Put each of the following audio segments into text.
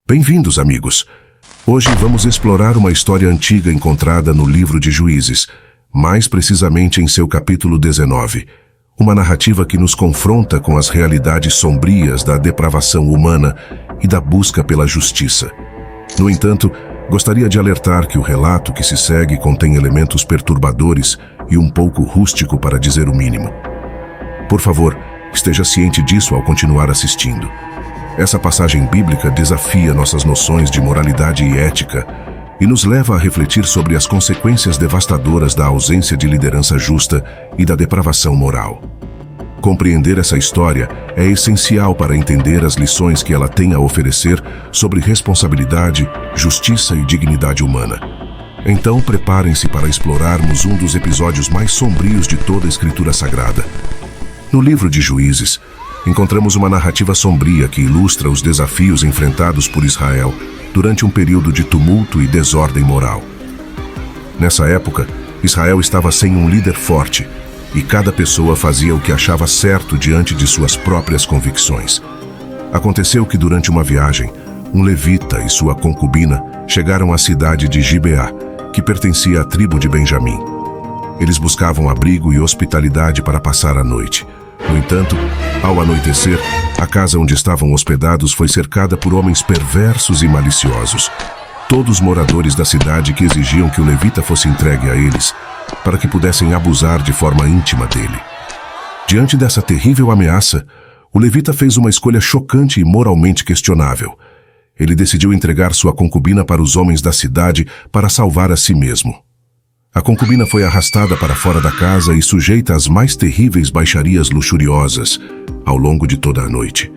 Bem-vindos, amigos! Hoje vamos explorar uma história antiga encontrada no livro de Juízes, mais precisamente em seu capítulo 19. Uma narrativa que nos confronta com as realidades sombrias da depravação humana e da busca pela justiça. No entanto, gostaria de alertar que o relato que se segue contém elementos perturbadores e um pouco rústico, para dizer o mínimo. Por favor, esteja ciente disso ao continuar assistindo. Essa passagem bíblica desafia nossas noções de moralidade e ética e nos leva a refletir sobre as consequências devastadoras da ausência de liderança justa e da depravação moral. Compreender essa história é essencial para entender as lições que ela tem a oferecer sobre responsabilidade, justiça e dignidade humana. Então, preparem-se para explorarmos um dos episódios mais sombrios de toda a Escritura Sagrada. No livro de Juízes, encontramos uma narrativa sombria que ilustra os desafios enfrentados por Israel durante um período de tumulto e desordem moral. Nessa época, Israel estava sem um líder forte e cada pessoa fazia o que achava certo diante de suas próprias convicções. Aconteceu que durante uma viagem, um levita e sua concubina chegaram à cidade de Gibeá, que pertencia à tribo de Benjamim. Eles buscavam abrigo e hospitalidade para passar a noite. No entanto, ao anoitecer, a casa onde estavam hospedados foi cercada por homens perversos e maliciosos. Todos moradores da cidade que exigiam que o levita fosse entregue a eles, para que pudessem abusar de forma íntima dele. Diante dessa terrível ameaça, o levita fez uma escolha chocante e moralmente questionável. Ele decidiu entregar sua concubina para os homens da cidade para salvar a si mesmo. A concubina foi arrastada para fora da casa e sujeita às mais terríveis baixarias luxuriosas ao longo de toda a noite.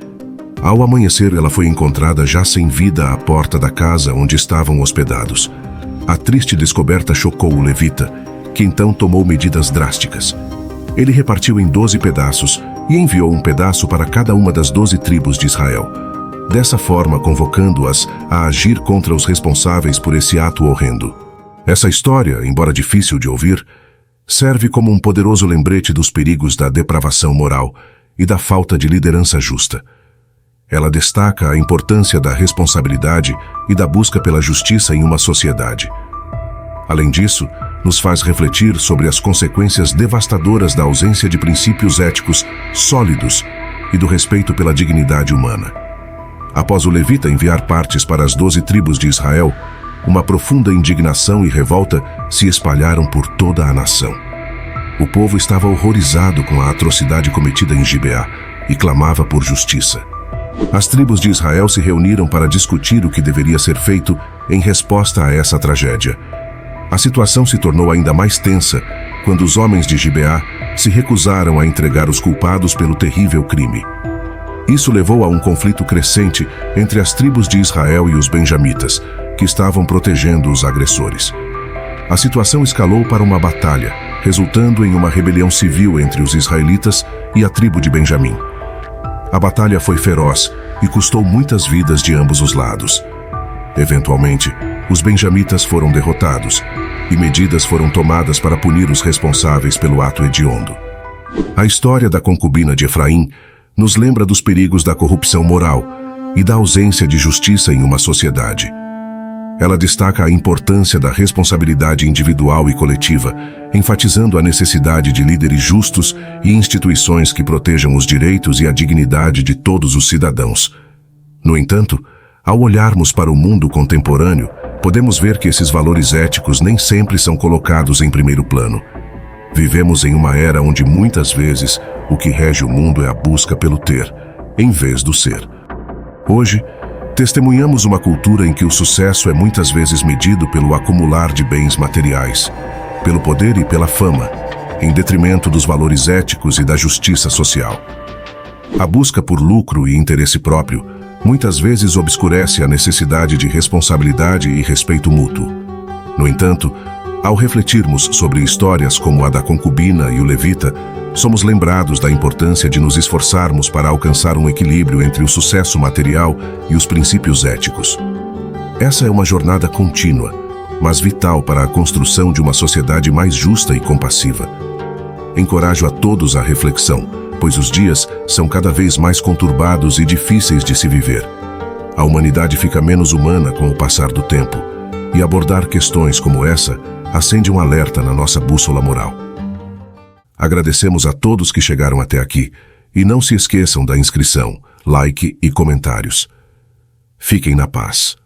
Ao amanhecer, ela foi encontrada já sem vida à porta da casa onde estavam hospedados. A triste descoberta chocou o levita, que então tomou medidas drásticas. Ele repartiu em 12 pedaços e enviou um pedaço para cada uma das 12 tribos de Israel, dessa forma convocando-as a agir contra os responsáveis por esse ato horrendo. Essa história, embora difícil de ouvir, serve como um poderoso lembrete dos perigos da depravação moral e da falta de liderança justa. Ela destaca a importância da responsabilidade e da busca pela justiça em uma sociedade. Além disso, nos faz refletir sobre as consequências devastadoras da ausência de princípios éticos sólidos e do respeito pela dignidade humana. Após o levita enviar partes para as 12 tribos de Israel, uma profunda indignação e revolta se espalharam por toda a nação. O povo estava horrorizado com a atrocidade cometida em Gibeá e clamava por justiça. As tribos de Israel se reuniram para discutir o que deveria ser feito em resposta a essa tragédia. A situação se tornou ainda mais tensa quando os homens de Gibeá se recusaram a entregar os culpados pelo terrível crime. Isso levou a um conflito crescente entre as tribos de Israel e os benjamitas, que estavam protegendo os agressores. A situação escalou para uma batalha, resultando em uma rebelião civil entre os israelitas e a tribo de Benjamim. A batalha foi feroz e custou muitas vidas de ambos os lados. Eventualmente, os benjamitas foram derrotados e medidas foram tomadas para punir os responsáveis pelo ato hediondo. A história da concubina de Efraim nos lembra dos perigos da corrupção moral e da ausência de justiça em uma sociedade. Ela destaca a importância da responsabilidade individual e coletiva, enfatizando a necessidade de líderes justos e instituições que protejam os direitos e a dignidade de todos os cidadãos. No entanto, ao olharmos para o mundo contemporâneo, podemos ver que esses valores éticos nem sempre são colocados em primeiro plano. Vivemos em uma era onde muitas vezes o que rege o mundo é a busca pelo ter, em vez do ser. Hoje, testemunhamos uma cultura em que o sucesso é muitas vezes medido pelo acumular de bens materiais, pelo poder e pela fama, em detrimento dos valores éticos e da justiça social. A busca por lucro e interesse próprio muitas vezes obscurece a necessidade de responsabilidade e respeito mútuo. No entanto, ao refletirmos sobre histórias como a da concubina e o levita, somos lembrados da importância de nos esforçarmos para alcançar um equilíbrio entre o sucesso material e os princípios éticos. Essa é uma jornada contínua, mas vital para a construção de uma sociedade mais justa e compassiva. Encorajo a todos à reflexão, pois os dias são cada vez mais conturbados e difíceis de se viver. A humanidade fica menos humana com o passar do tempo, e abordar questões como essa acende um alerta na nossa bússola moral. Agradecemos a todos que chegaram até aqui, e não se esqueçam da inscrição, like e comentários. Fiquem na paz.